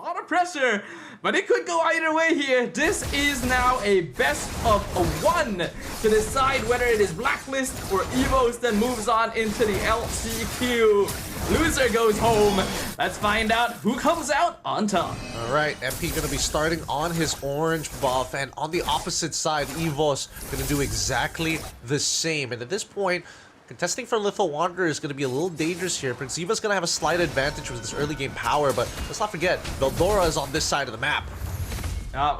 A lot of pressure, but it could go either way here. This is now a best of one to decide whether it is Blacklist or Evos that moves on into the LCQ. Loser goes home. Let's find out who comes out on top. All right, MP going to be starting on his orange buff, and on the opposite side, Evos going to do exactly the same. And at this point, contesting for Little Wanderer is going to be a little dangerous here. Prexiva's going to have a slight advantage with this early game power, but let's not forget, Veldora is on this side of the map.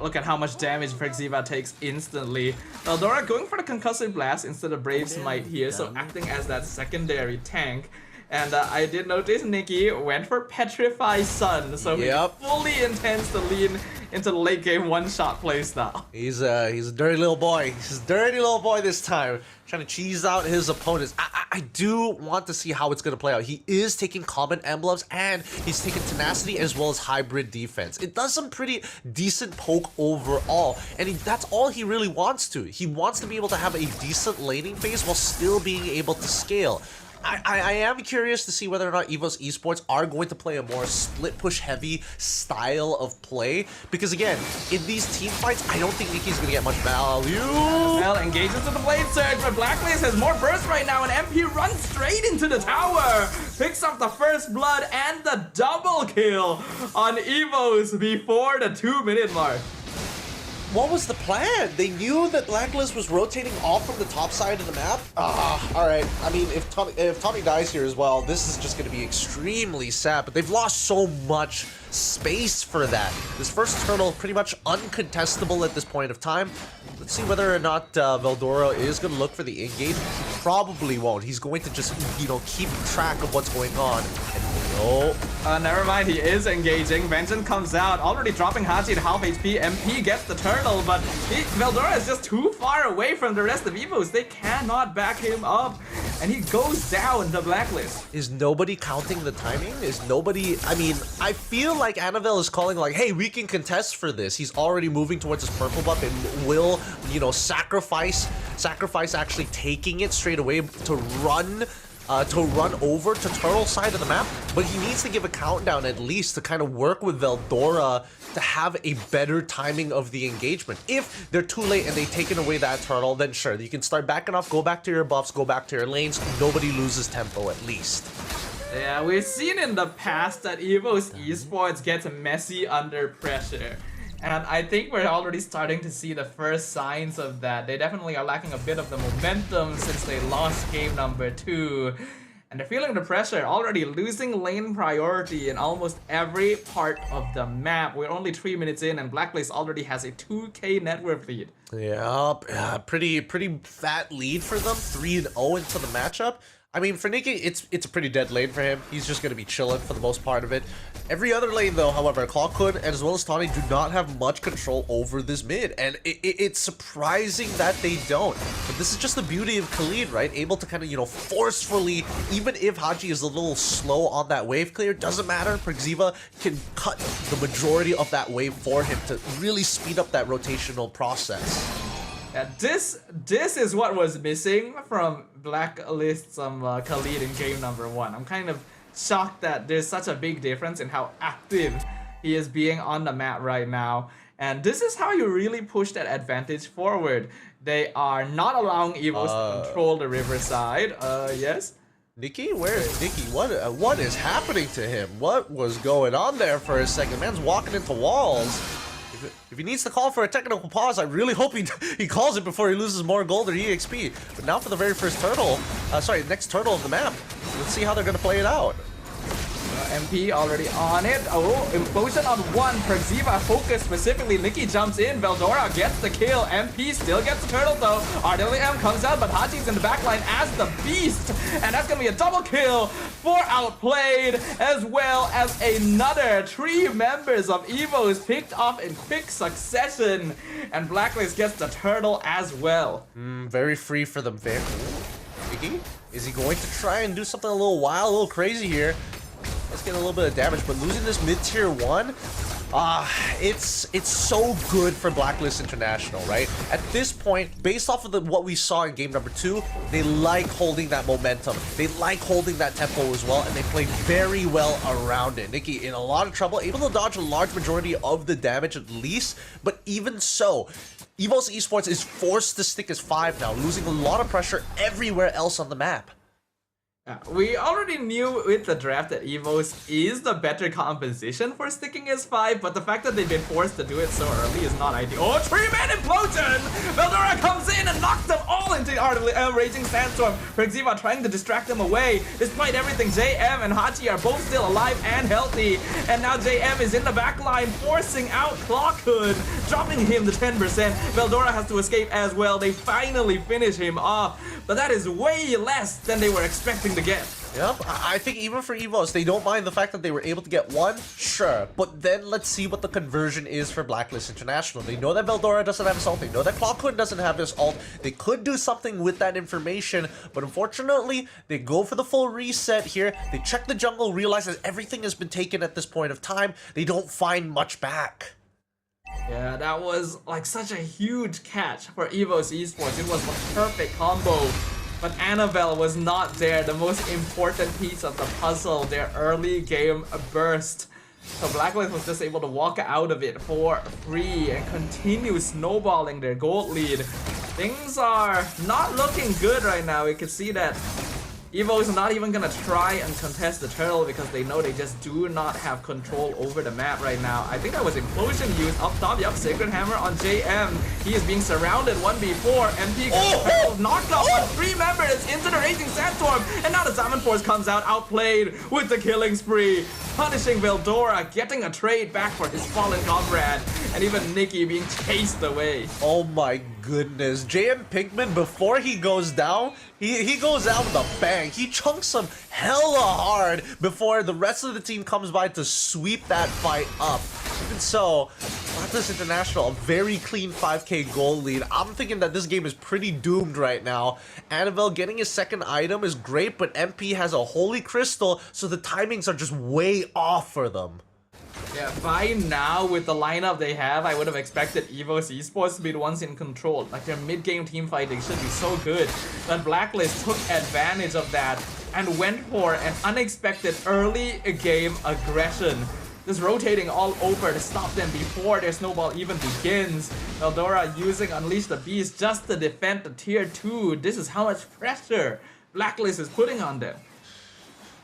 Look at how much damage Prexiva takes instantly. Veldora going for the concussive blast instead of Brave Smite here, so acting as that secondary tank. And I did notice Nikki went for Petrify Sun, so he fully intends to lean into the late game one-shot playstyle. He's a dirty little boy. He's a dirty little boy this time, trying to cheese out his opponents. I do want to see how it's going to play out. He is taking common emblems, and he's taking tenacity as well as hybrid defense. It does some pretty decent poke overall, and that's all he really wants to. He wants to be able to have a decent laning phase while still being able to scale. I am curious to see whether or not Evos Esports are going to play a more split push heavy style of play, because again, in these team fights, I don't think Nikki's going to get much value. Well, engages with the Blade Surge, but Blacklist has more burst right now, and MP runs straight into the tower, picks up the first blood and the double kill on Evos before the 2-minute mark. What was the plan? They knew that Blacklist was rotating off from the top side of the map? Alright. I mean, if Tommy dies here as well, this is just going to be extremely sad, but they've lost so much space for that. This first turtle pretty much uncontestable at this point of time. Let's see whether or not Veldora is going to look for the engage. He probably won't. He's going to just, keep track of what's going on. And never mind, he is engaging. Vengeance comes out, already dropping Haji to half HP. MP gets the turtle, but Veldora is just too far away from the rest of Evos. They cannot back him up, and he goes down the Blacklist. Is nobody counting the timing? Is nobody... I mean, I feel like Annabelle is calling like, hey, we can contest for this. He's already moving towards his purple buff and will, sacrifice actually taking it straight away to run over to Turtle side of the map, but he needs to give a countdown at least to kind of work with Veldora to have a better timing of the engagement. If they're too late and they've taken away that Turtle, then sure, you can start backing off, go back to your buffs, go back to your lanes, nobody loses tempo at least. Yeah, we've seen in the past that Evos Esports gets messy under pressure. And I think we're already starting to see the first signs of that. They definitely are lacking a bit of the momentum since they lost game number 2. And they're feeling the pressure, already losing lane priority in almost every part of the map. We're only 3 minutes in, and Blacklist already has a 2k net worth lead. Yeah, pretty fat lead for them, 3-0 into the matchup. I mean, for Nikki, it's a pretty dead lane for him. He's just going to be chilling for the most part of it. Every other lane, though, however, Clockhood and as well as Tawny do not have much control over this mid. And it's surprising that they don't. But this is just the beauty of Khalid, right? Able to kind of, forcefully, even if Haji is a little slow on that wave clear, doesn't matter. Prexiva can cut the majority of that wave for him to really speed up that rotational process. Yeah, this is what was missing from Blacklist's Khalid in game number 1. I'm kind of shocked that there's such a big difference in how active he is being on the map right now. And this is how you really push that advantage forward. They are not allowing Evos to control the riverside. Yes? Nikki? Where is Nikki? What is happening to him? What was going on there for a second? Man's walking into walls. If he needs to call for a technical pause, I really hope he calls it before he loses more gold or EXP. But now for the very first turtle, next turtle of the map. Let's see how they're going to play it out. MP already on it. Oh, implosion on 1. Prexiva focus specifically. Nikki jumps in. Veldora gets the kill. MP still gets the turtle though. Artillery M comes out, but Haji's in the backline as the beast. And that's going to be a double kill for Outplayed, as well as another 3 members of Evos picked off in quick succession. And Blacklist gets the turtle as well. Very free for them, Vic. Nikki? Is he going to try and do something a little wild, a little crazy here? Let's get a little bit of damage, but losing this mid-tier 1, It's so good for Blacklist International, right? At this point, based off of what we saw in game number 2, they like holding that momentum. They like holding that tempo as well, and they played very well around it. Nicki in a lot of trouble, able to dodge a large majority of the damage at least, but even so, Evos Esports is forced to stick as 5 now, losing a lot of pressure everywhere else on the map. We already knew with the draft that Evos is the better composition for sticking as 5, but the fact that they've been forced to do it so early is not ideal. Oh, 3-man implosion! Veldora comes in and knocks them all into Raging Sandstorm. Prexiva trying to distract them away. Despite everything, JM and Hachi are both still alive and healthy. And now JM is in the back line, forcing out Clockhood, dropping him to 10%. Veldora has to escape as well. They finally finish him off, but that is way less than they were expecting to get. Yep, I think even for Evos, they don't mind the fact that they were able to get 1, sure, but then let's see what the conversion is for Blacklist International. They know that Veldora doesn't have his ult, they know that Clockhood doesn't have his ult, they could do something with that information, but unfortunately, they go for the full reset here, they check the jungle, realize that everything has been taken at this point of time, they don't find much back. Yeah, that was like such a huge catch for Evos Esports. It was the perfect combo. But Annabelle was not there, the most important piece of the puzzle, their early game burst. So Blacklist was just able to walk out of it for free and continue snowballing their gold lead. Things are not looking good right now. We can see that Evo is not even gonna try and contest the turtle because they know they just do not have control over the map right now. I think that was Implosion used up top. Yup, Sacred Hammer on JM. He is being surrounded 1v4. MP gets knocked off on 3 members into the Raging Sandstorm. And now the Salmon Force comes out outplayed with the killing spree. Punishing Veldora, getting a trade back for his fallen comrade. And even Nicki being chased away. Oh my goodness. JM Pinkman, before he goes down, he goes out with a bang. He chunks him hella hard before the rest of the team comes by to sweep that fight up. Even so, Blacklist International, a very clean 5k gold lead. I'm thinking that this game is pretty doomed right now. Annabelle getting his second item is great, but MP has a Holy Crystal, so the timings are just way off for them. Yeah, by now, with the lineup they have, I would have expected Evos Esports to be the ones in control. Like, their mid-game team fighting should be so good. But Blacklist took advantage of that and went for an unexpected early game aggression. Just rotating all over to stop them before their snowball even begins. Veldora using Unleash the Beast just to defend the tier 2. This is how much pressure Blacklist is putting on them.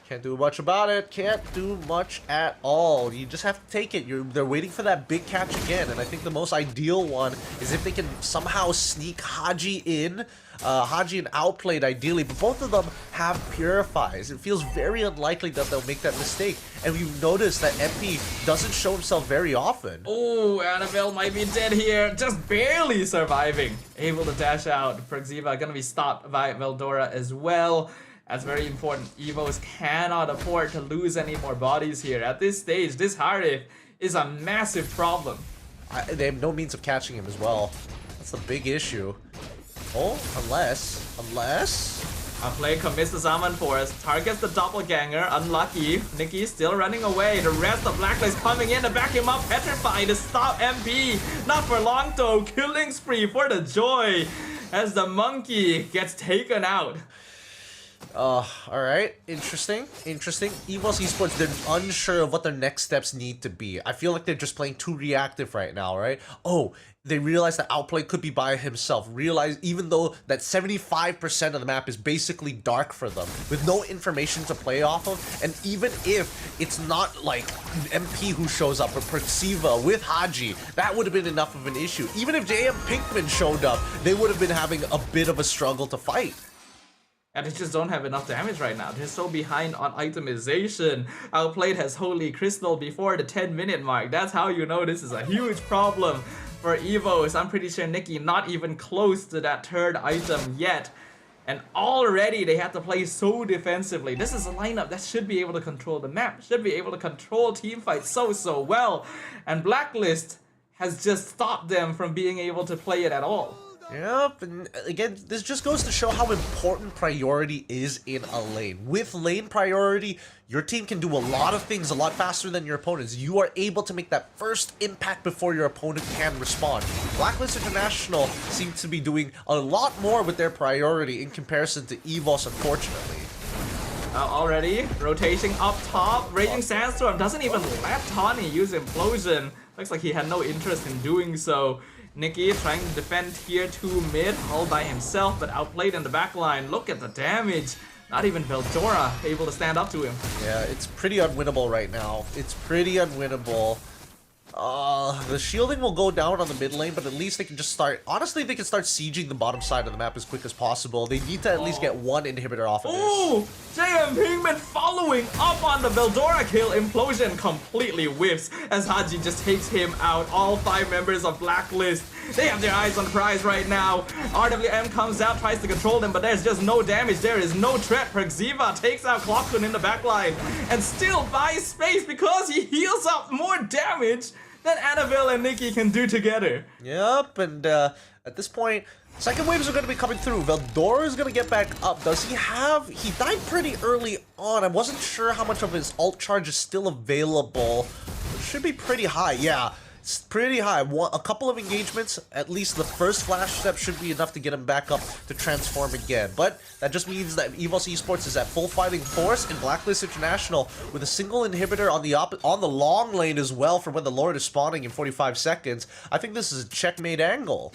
Can't do much about it. Can't do much at all. You just have to take it. They're waiting for that big catch again, and I think the most ideal one is if they can somehow sneak Haji in. Haji and Outplayed ideally, but both of them have Purifies. It feels very unlikely that they'll make that mistake. And we've noticed that MP doesn't show himself very often. Oh, Annabelle might be dead here. Just barely surviving. Able to dash out. Prexiva gonna be stopped by Veldora as well. That's very important. Evos cannot afford to lose any more bodies here. At this stage, this Harif is a massive problem. They have no means of catching him as well. That's the big issue. Oh, unless... A play commits the Salmon Force, targets the doppelganger, unlucky. Nicki still running away. The rest of Blacklist coming in to back him up, petrified to stop MP. Not for long though, killing spree for the joy as the monkey gets taken out. Alright. Interesting. Evos Esports, they're unsure of what their next steps need to be. I feel like they're just playing too reactive right now, right? Oh, they realize that Outplay could be by himself. Realize even though that 75% of the map is basically dark for them, with no information to play off of, and even if it's not like MP who shows up or Prexiva with Haji, that would have been enough of an issue. Even if JM Pinkman showed up, they would have been having a bit of a struggle to fight. And they just don't have enough damage right now. They're so behind on itemization. Outplayed has Holy Crystal before the 10-minute mark. That's how you know this is a huge problem for Evos. I'm pretty sure Nicki not even close to that 3rd item yet. And already they have to play so defensively. This is a lineup that should be able to control the map. Should be able to control team fights so well. And Blacklist has just stopped them from being able to play it at all. Yep, and again, this just goes to show how important priority is in a lane. With lane priority, your team can do a lot of things a lot faster than your opponents. You are able to make that first impact before your opponent can respond. Blacklist International seems to be doing a lot more with their priority in comparison to Evos, unfortunately. Already rotating up top. Raging Sandstorm doesn't even let Tawny use Implosion. Looks like he had no interest in doing so. Nicky trying to defend tier 2 mid all by himself, but outplayed in the backline. Look at the damage. Not even Veldora able to stand up to him. Yeah, it's pretty unwinnable right now. It's pretty unwinnable. The shielding will go down on the mid lane, but at least they can just start... Honestly, they can start sieging the bottom side of the map as quick as possible. They need to at least get one inhibitor off of this. Ooh! JM Pinkman following up on the Veldora kill. Implosion completely whiffs as Haji just takes him out. All 5 members of Blacklist, they have their eyes on the prize right now. RWM comes out, tries to control them, but there's just no damage. There is no threat. Perxiva takes out Clockun in the backline and still buys space because he heals up more damage than Annabelle and Nicky can do together. Yep, and at this point, second waves are going to be coming through. Veldora is going to get back up. Does he have... He died pretty early on. I wasn't sure how much of his ult charge is still available. It should be pretty high. Yeah, it's pretty high. A couple of engagements, at least the first flash step should be enough to get him back up to transform again. But that just means that Evos Esports is at full fighting force, and Blacklist International with a single inhibitor on the long lane as well for when the Lord is spawning in 45 seconds. I think this is a checkmate angle.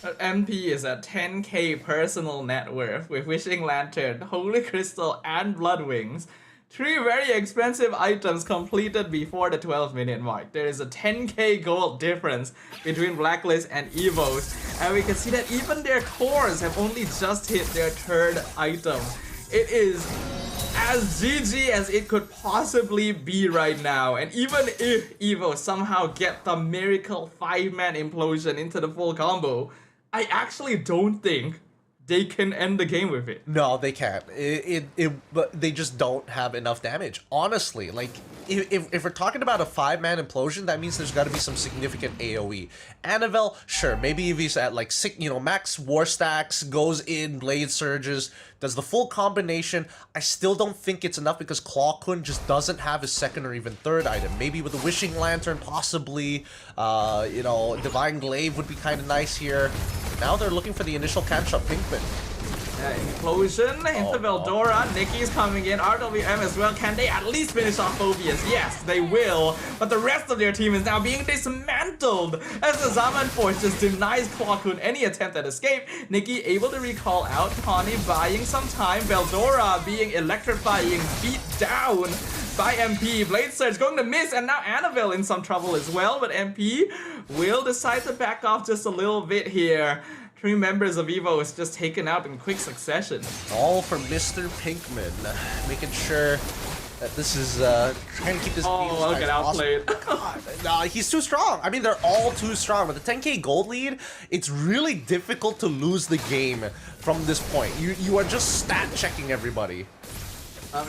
MP is at 10k personal net worth with Wishing Lantern, Holy Crystal, and Blood Wings. 3 very expensive items completed before the 12-minute mark. There is a 10k gold difference between Blacklist and Evos, and we can see that even their cores have only just hit their 3rd item. It is as GG as it could possibly be right now, and even if Evos somehow get the miracle 5-man implosion into the full combo, I actually don't think they can end the game with it. No, they can't. But they just don't have enough damage. Honestly, like, if we're talking about a 5-man implosion, that means there's got to be some significant AoE. Annabelle, sure, maybe if he's at like max war stacks, goes in, blade surges, does the full combination, I still don't think it's enough because Clockun just doesn't have his 2nd or even 3rd item. Maybe with a Wishing Lantern, possibly, Divine Glaive would be kind of nice here. Now they're looking for the initial catch-up Pinkman. Implosion into Veldora. Nicky's coming in. RWM as well. Can they at least finish off Phobius? Yes, they will. But the rest of their team is now being dismantled as the Zaman Force just denies Clockun any attempt at escape. Nicky able to recall out. Tawny buying some time. Veldora being electrifying, beat down by MP. Blade Surge going to miss, and now Annabelle in some trouble as well. But MP will decide to back off just a little bit here. 3 members of Evo is just taken out in quick succession. All for Mr. Pinkman, making sure that this is trying to keep this. Oh, look at outplayed. Nah, he's too strong. I mean, they're all too strong. With the 10k gold lead, it's really difficult to lose the game from this point. You are just stat checking everybody.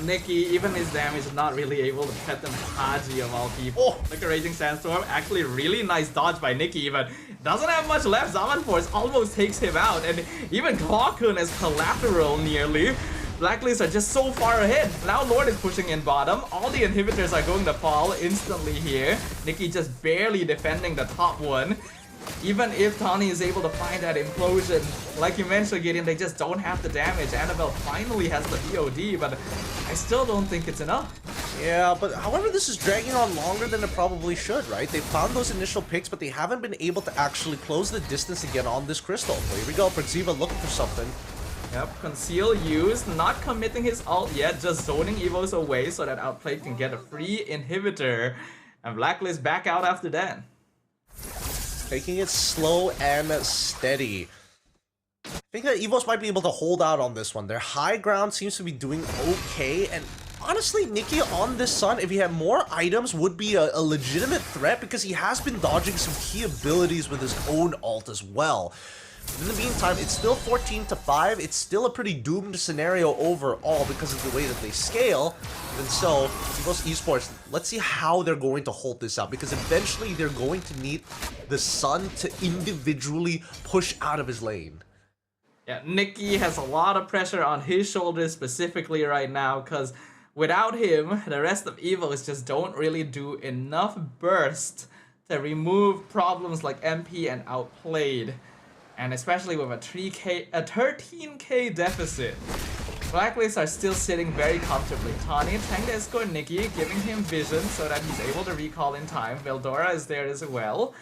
Nicky, even his damage is not really able to pet them Haji of all people. Oh. Look at Raging Sandstorm. Actually, really nice dodge by Nicky, but doesn't have much left. Zaman Force almost takes him out, and even Clockun as collateral nearly. Blacklist are just so far ahead. Now Lord is pushing in bottom. All the inhibitors are going to fall instantly here. Nicky just barely defending the top one. Even if Tawny is able to find that implosion, like you mentioned, Gideon, they just don't have the damage. Annabelle finally has the BOD, but I still don't think it's enough. Yeah, but however, this is dragging on longer than it probably should, right? They found those initial picks, but they haven't been able to actually close the distance again on this crystal. Well, here we go, Perxiva looking for something. Yep, Conceal used, not committing his ult yet, just zoning Evos away so that Outplay can get a free inhibitor. And Blacklist back out after that. Taking it slow and steady. I think that Evos might be able to hold out on this one. Their high ground seems to be doing okay, and honestly, Nicky on this Sun, if he had more items, would be a legitimate threat because he has been dodging some key abilities with his own ult as well. In the meantime, it's still 14-5. It's still a pretty doomed scenario overall because of the way that they scale. And so, Evos Esports, let's see how they're going to hold this out, because eventually they're going to need the Sun to individually push out of his lane. Yeah, Nicky has a lot of pressure on his shoulders specifically right now, because without him, the rest of Evos just don't really do enough burst to remove problems like MP and Outplayed. And especially with a 13k deficit, Blacklist are still sitting very comfortably. Tawny trying to escort Nicky, giving him vision so that he's able to recall in time. Veldora is there as well.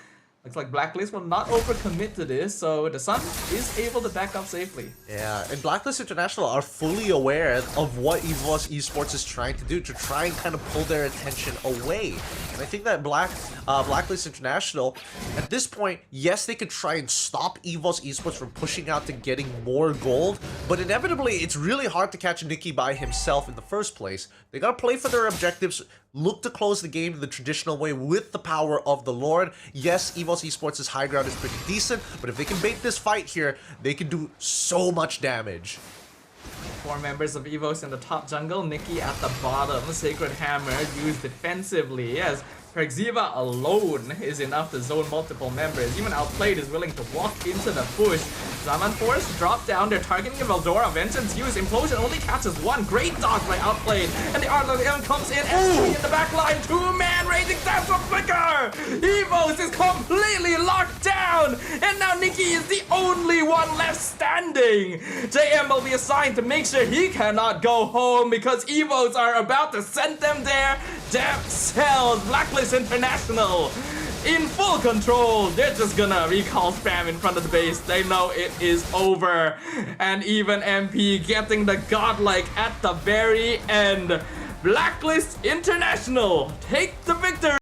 Looks like Blacklist will not overcommit to this, so the Sun is able to back up safely. Yeah, and Blacklist International are fully aware of what Evos Esports is trying to do to try and kind of pull their attention away. And I think that Blacklist International, at this point, yes, they could try and stop Evos Esports from pushing out to getting more gold, but inevitably, it's really hard to catch Nicky by himself in the first place. They gotta play for their objectives, look to close the game the traditional way with the power of the Lord. Yes, Evos Esports' high ground is pretty decent, but if they can bait this fight here, they can do so much damage. 4 members of Evos in the top jungle, Nicky at the bottom. Sacred Hammer used defensively as Perxiva alone is enough to zone multiple members. Even Outplayed is willing to walk into the push. Zaman Force drop down, they're targeting Veldora. Vengeance use, Implosion only catches one. Great dodge by Outplayed. And the RLM comes in and in the back line. 2-man Raging Stabs from Flicker! Evos is completely locked down! And now Nicky is the only one left standing! JM will be assigned to make sure he cannot go home because Evos are about to send them there themselves. Blacklist International in full control. They're just gonna recall spam in front of the base. They know it is over. And even MP getting the godlike at the very end. Blacklist International take the victory.